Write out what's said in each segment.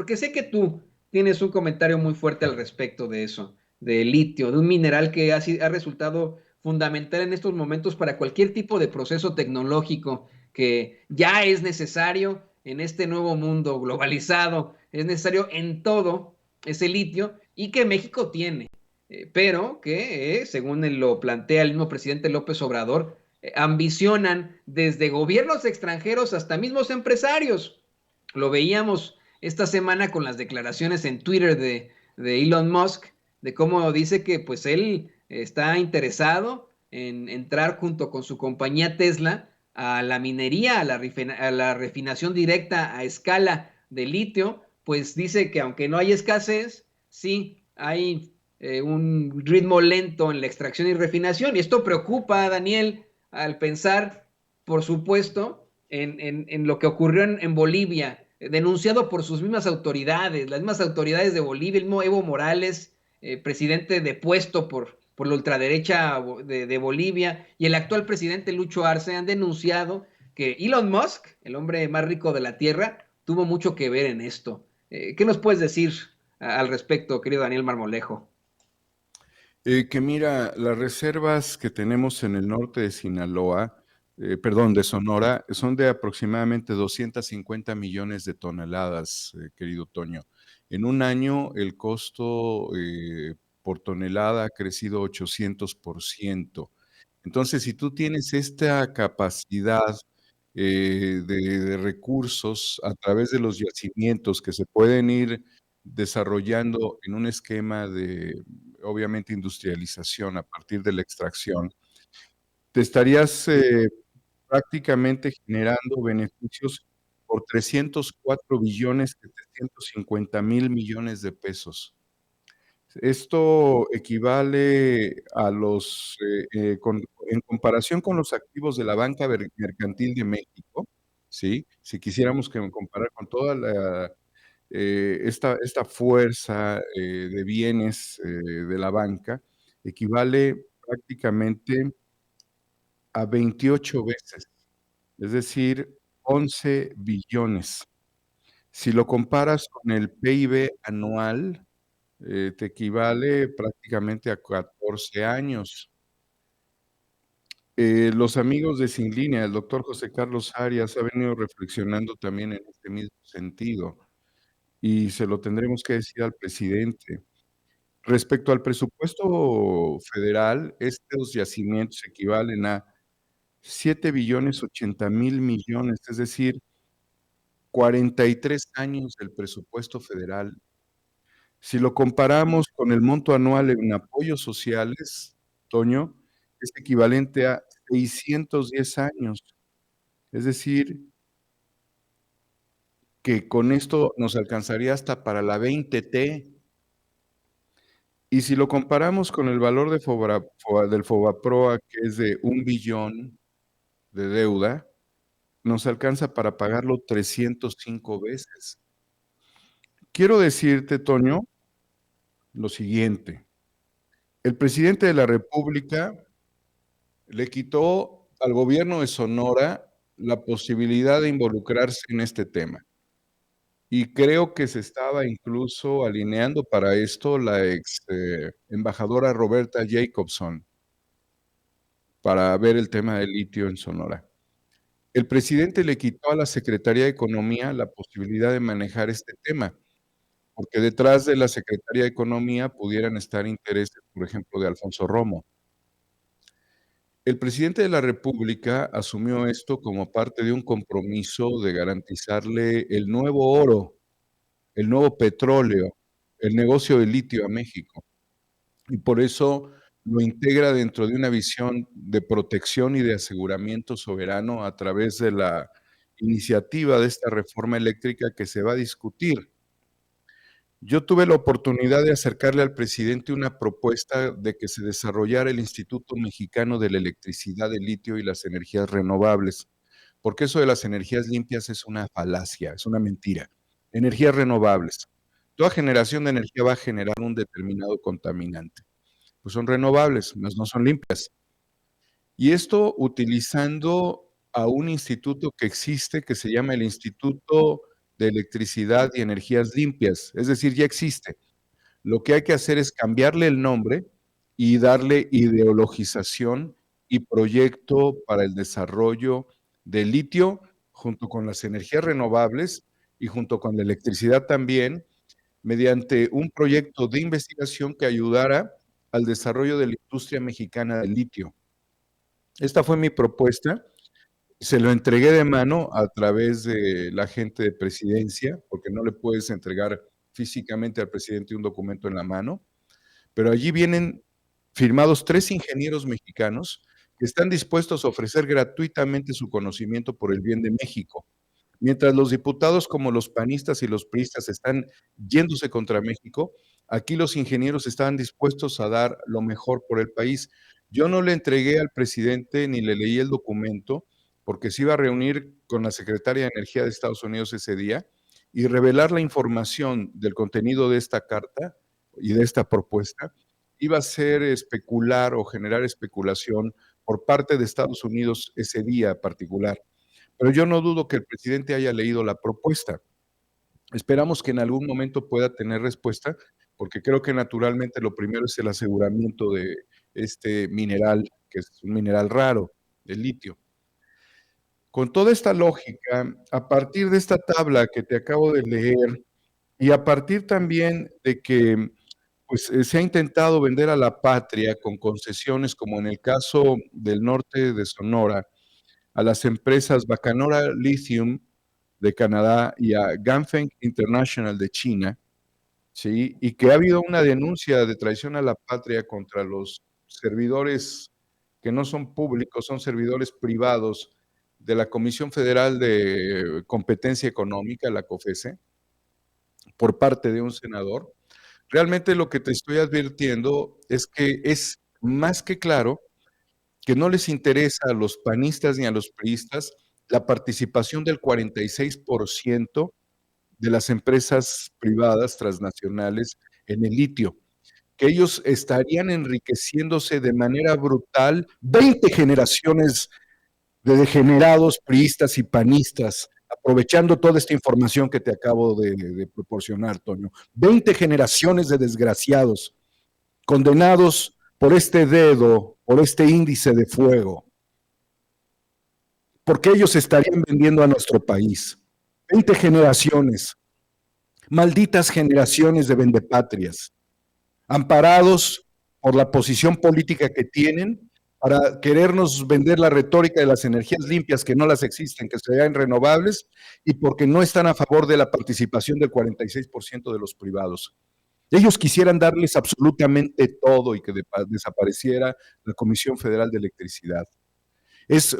porque sé que tú tienes un comentario muy fuerte al respecto de eso, del litio, de un mineral que ha resultado fundamental en estos momentos para cualquier tipo de proceso tecnológico que ya es necesario en este nuevo mundo globalizado, es necesario en todo ese litio y que México tiene, pero que, según lo plantea el mismo presidente López Obrador, ambicionan desde gobiernos extranjeros hasta mismos empresarios. Lo veíamos esta semana con las declaraciones en Twitter de Elon Musk, de cómo dice que pues él está interesado en entrar junto con su compañía Tesla a la minería, a la refinación directa a escala de litio, pues dice que aunque no hay escasez, sí hay un ritmo lento en la extracción y refinación. Y esto preocupa a Daniel al pensar, por supuesto, en lo que ocurrió en Bolivia, denunciado por sus mismas autoridades, las mismas autoridades de Bolivia, el mismo Evo Morales, presidente depuesto por la ultraderecha de Bolivia, y el actual presidente Lucho Arce han denunciado que Elon Musk, el hombre más rico de la Tierra, tuvo mucho que ver en esto. ¿Qué nos puedes decir al respecto, querido Daniel Marmolejo? Que mira, las reservas que tenemos en el norte de Sinaloa, perdón, de Sonora, son de aproximadamente 250 millones de toneladas, querido Toño. En un año el costo por tonelada ha crecido 800%. Entonces, si tú tienes esta capacidad de recursos a través de los yacimientos que se pueden ir desarrollando en un esquema de, obviamente, industrialización a partir de la extracción, te estarías prácticamente generando beneficios por 304,750,000,000,000 de pesos. Esto equivale a en comparación con los activos de la banca mercantil de México, ¿sí? Si quisiéramos comparar con toda esta fuerza de bienes de la banca, equivale prácticamente a 28 veces, es decir, 11 billones. Si lo comparas con el PIB anual, te equivale prácticamente a 14 años. Los amigos de Sin Línea, el doctor José Carlos Arias, ha venido reflexionando también en este mismo sentido y se lo tendremos que decir al presidente. Respecto al presupuesto federal, estos yacimientos equivalen a 7,080,000,000,000, es decir, 43 años del presupuesto federal. Si lo comparamos con el monto anual en apoyos sociales, Toño, es equivalente a 610 años. Es decir, que con esto nos alcanzaría hasta para la 20T. Y si lo comparamos con el valor del Fobaproa, que es de 1 billón de deuda, nos alcanza para pagarlo 305 veces. Quiero decirte, Toño, lo siguiente. El presidente de la República le quitó al gobierno de Sonora la posibilidad de involucrarse en este tema. Y creo que se estaba incluso alineando para esto la ex embajadora Roberta Jacobson para ver el tema del litio en Sonora. El presidente le quitó a la Secretaría de Economía la posibilidad de manejar este tema, porque detrás de la Secretaría de Economía pudieran estar intereses, por ejemplo, de Alfonso Romo. El presidente de la República asumió esto como parte de un compromiso de garantizarle el nuevo oro, el nuevo petróleo, el negocio del litio a México. Y por eso lo integra dentro de una visión de protección y de aseguramiento soberano a través de la iniciativa de esta reforma eléctrica que se va a discutir. Yo tuve la oportunidad de acercarle al presidente una propuesta de que se desarrollara el Instituto Mexicano de la Electricidad, del Litio y las Energías Renovables, porque eso de las energías limpias es una falacia, es una mentira. Energías renovables. Toda generación de energía va a generar un determinado contaminante. Pues son renovables, no son limpias. Y esto utilizando a un instituto que existe que se llama el Instituto de electricidad y energías limpias, es decir, ya existe. Lo que hay que hacer es cambiarle el nombre y darle ideologización y proyecto para el desarrollo del litio junto con las energías renovables y junto con la electricidad también, mediante un proyecto de investigación que ayudara al desarrollo de la industria mexicana del litio. Esta fue mi propuesta. Se lo entregué de mano a través de la gente de presidencia, porque no le puedes entregar físicamente al presidente un documento en la mano, pero allí vienen firmados 3 ingenieros mexicanos que están dispuestos a ofrecer gratuitamente su conocimiento por el bien de México. Mientras los diputados como los panistas y los priistas están yéndose contra México, aquí los ingenieros estaban dispuestos a dar lo mejor por el país. Yo no le entregué al presidente ni le leí el documento porque se iba a reunir con la secretaria de Energía de Estados Unidos ese día y revelar la información del contenido de esta carta y de esta propuesta iba a ser especular o generar especulación por parte de Estados Unidos ese día particular. Pero yo no dudo que el presidente haya leído la propuesta. Esperamos que en algún momento pueda tener respuesta, porque creo que naturalmente lo primero es el aseguramiento de este mineral, que es un mineral raro, el litio. Con toda esta lógica, a partir de esta tabla que te acabo de leer y a partir también de que pues, se ha intentado vender a la patria con concesiones, como en el caso del norte de Sonora, a las empresas Bacanora Lithium de Canadá y a Ganfeng International de China, ¿sí? Y que ha habido una denuncia de traición a la patria contra los servidores que no son públicos, son servidores privados de la Comisión Federal de Competencia Económica, la COFESE, por parte de un senador. Realmente lo que te estoy advirtiendo es que es más que claro que no les interesa a los panistas ni a los priistas la participación del 46% de las empresas privadas transnacionales en el litio, que ellos estarían enriqueciéndose de manera brutal 20 generaciones de degenerados priistas y panistas, aprovechando toda esta información que te acabo de proporcionar, Toño. 20 generaciones de desgraciados, condenados por este dedo, por este índice de fuego, porque ellos estarían vendiendo a nuestro país. 20 generaciones, malditas generaciones de vendepatrias, amparados por la posición política que tienen para querernos vender la retórica de las energías limpias que no las existen, que sean renovables, y porque no están a favor de la participación del 46% de los privados. Ellos quisieran darles absolutamente todo y que desapareciera la Comisión Federal de Electricidad. Es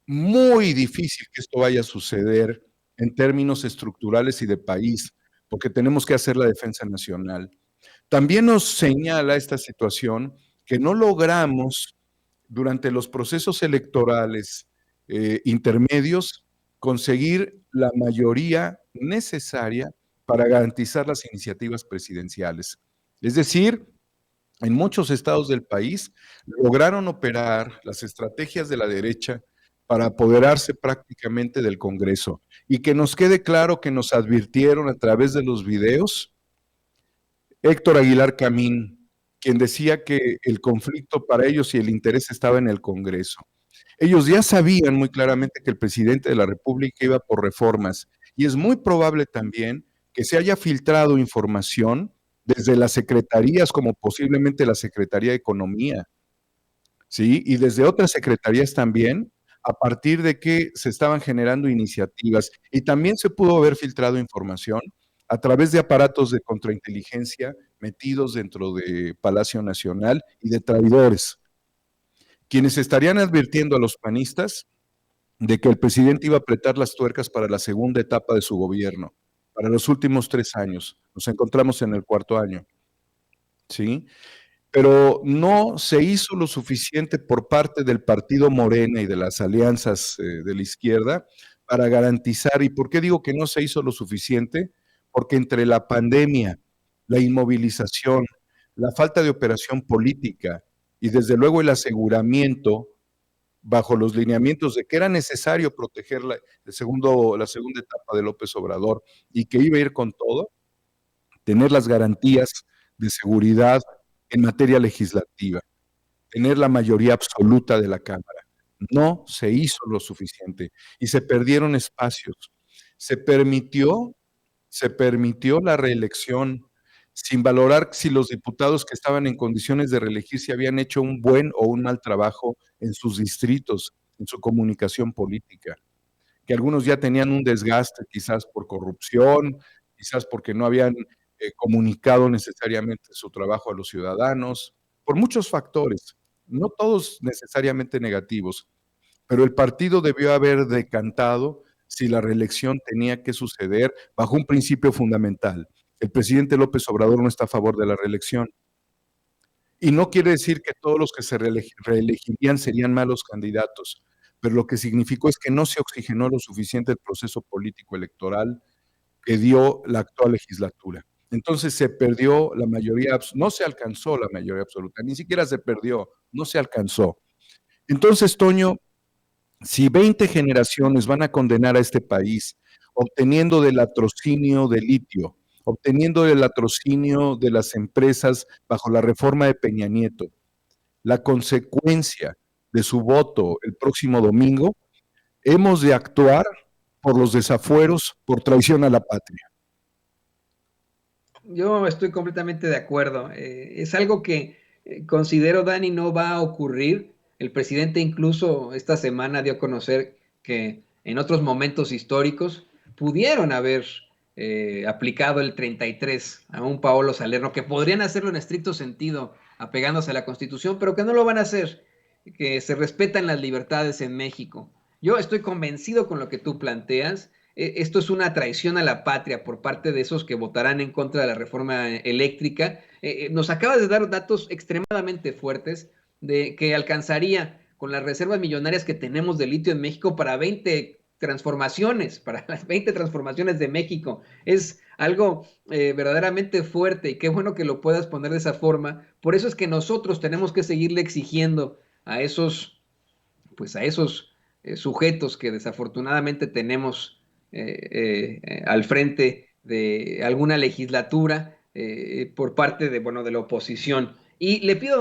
muy difícil que esto vaya a suceder en términos estructurales y de país, porque tenemos que hacer la defensa nacional. También nos señala esta situación que no logramos durante los procesos electorales intermedios conseguir la mayoría necesaria para garantizar las iniciativas presidenciales. Es decir, en muchos estados del país lograron operar las estrategias de la derecha para apoderarse prácticamente del Congreso. Y que nos quede claro que nos advirtieron a través de los videos Héctor Aguilar Camín, quien decía que el conflicto para ellos y el interés estaba en el Congreso. Ellos ya sabían muy claramente que el presidente de la República iba por reformas y es muy probable también que se haya filtrado información desde las secretarías, como posiblemente la Secretaría de Economía, ¿sí? Y desde otras secretarías también, a partir de que se estaban generando iniciativas. Y también se pudo haber filtrado información a través de aparatos de contrainteligencia metidos dentro de Palacio Nacional y de traidores, quienes estarían advirtiendo a los panistas de que el presidente iba a apretar las tuercas para la segunda etapa de su gobierno, para los últimos 3 años. Nos encontramos en el cuarto año, ¿sí? Pero no se hizo lo suficiente por parte del partido Morena y de las alianzas de la izquierda para garantizar. ¿Y por qué digo que no se hizo lo suficiente? Porque entre la pandemia, la inmovilización, la falta de operación política y desde luego el aseguramiento bajo los lineamientos de que era necesario proteger la segunda etapa de López Obrador y que iba a ir con todo, tener las garantías de seguridad en materia legislativa, tener la mayoría absoluta de la Cámara. No se hizo lo suficiente y se perdieron espacios. Se permitió la reelección sin valorar si los diputados que estaban en condiciones de reelegirse habían hecho un buen o un mal trabajo en sus distritos, en su comunicación política, que algunos ya tenían un desgaste, quizás por corrupción, quizás porque no habían comunicado necesariamente su trabajo a los ciudadanos, por muchos factores, no todos necesariamente negativos, pero el partido debió haber decantado si la reelección tenía que suceder bajo un principio fundamental. El presidente López Obrador no está a favor de la reelección. Y no quiere decir que todos los que se reelegirían serían malos candidatos, pero lo que significó es que no se oxigenó lo suficiente el proceso político electoral que dio la actual legislatura. Entonces se perdió la mayoría, no se alcanzó la mayoría absoluta, ni siquiera se perdió, no se alcanzó. Entonces, Toño, si 20 generaciones van a condenar a este país obteniendo del latrocinio de litio, obteniendo el latrocinio de las empresas bajo la reforma de Peña Nieto, la consecuencia de su voto el próximo domingo, hemos de actuar por los desafueros, por traición a la patria. Yo estoy completamente de acuerdo. Es algo que considero, Dani, no va a ocurrir. El presidente incluso esta semana dio a conocer que en otros momentos históricos pudieron haber aplicado el 33 a un Paolo Salerno, que podrían hacerlo en estricto sentido, apegándose a la Constitución, pero que no lo van a hacer, que se respetan las libertades en México. Yo estoy convencido con lo que tú planteas. Esto es una traición a la patria por parte de esos que votarán en contra de la reforma eléctrica. Nos acabas de dar datos extremadamente fuertes de que alcanzaría con las reservas millonarias que tenemos de litio en México para 20 transformaciones, para las 20 transformaciones de México. Es algo verdaderamente fuerte y qué bueno que lo puedas poner de esa forma. Por eso es que nosotros tenemos que seguirle exigiendo a esos, pues a esos sujetos que desafortunadamente tenemos al frente de alguna legislatura por parte de, bueno, de la oposición. Y le pido